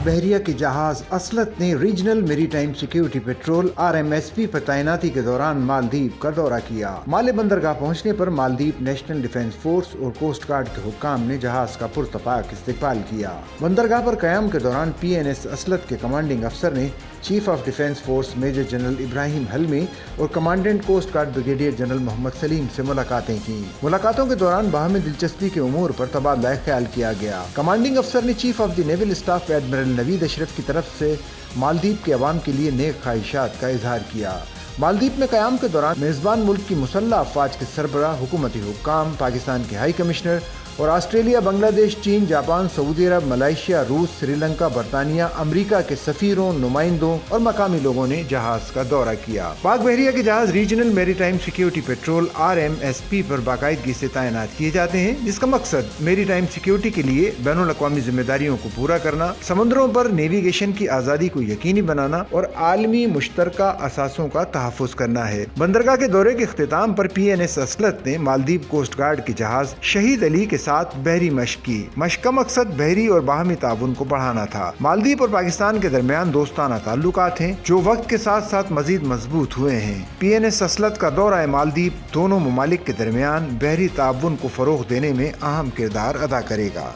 بحریہ کے جہاز اسلط نے ریجنل میری ٹائم سیکیورٹی پیٹرول RMSP پر تعیناتی کے دوران مالدیپ کا دورہ کیا۔ مالے بندرگاہ پہنچنے پر مالدیپ نیشنل ڈیفنس فورس اور کوسٹ گارڈ کے حکام نے جہاز کا پرتپاک استقبال کیا۔ بندرگاہ پر قیام کے دوران PNS اسلط کے کمانڈنگ افسر نے chief of defence force major general Ibrahim Hilmy اور commandant coast guard brigadier general Muhammad Saleem سے ملاقاتیں کی۔ ملاقاتوں کے دوران باہمی دلچسپی کے امور پر تبادلہ خیال کیا گیا۔ کمانڈنگ افسر نے chief of the naval staff admiral Naveed Ashraf کی طرف سے مالدیپ کے عوام کے لیے نیک خواہشات کا اظہار کیا۔ مالدیپ میں قیام کے دوران میزبان ملک کی مسلح افواج کے سربراہ، حکومتی حکام، پاکستان کے ہائی کمشنر اور آسٹریلیا، بنگلہ دیش، چین، جاپان، سعودی عرب، ملائیشیا، روس، سری لنکا، برطانیہ، امریکہ کے سفیروں، نمائندوں اور مقامی لوگوں نے جہاز کا دورہ کیا۔ پاک بحریہ کے جہاز ریجنل میری ٹائم سیکیورٹی پیٹرول RMSP پر باقاعدگی سے تعینات کیے جاتے ہیں، جس کا مقصد میری ٹائم سیکیورٹی کے لیے بین الاقوامی ذمہ داریوں کو پورا کرنا، سمندروں پر نیویگیشن کی آزادی کو یقینی بنانا اور عالمی مشترکہ اثاثوں کا تحفظ کرنا ہے۔ بندرگاہ کے دورے کے اختتام پر PNS اسلط نے مالدیپ کوسٹ گارڈ کے جہاز شہید علی کے ساتھ بحری مشق کی۔ مشق کا مقصد بحری اور باہمی تعاون کو بڑھانا تھا۔ مالدیپ اور پاکستان کے درمیان دوستانہ تعلقات ہیں جو وقت کے ساتھ ساتھ مزید مضبوط ہوئے ہیں۔ PNS اسلط کا دورہ مالدیپ دونوں ممالک کے درمیان بحری تعاون کو فروغ دینے میں اہم کردار ادا کرے گا۔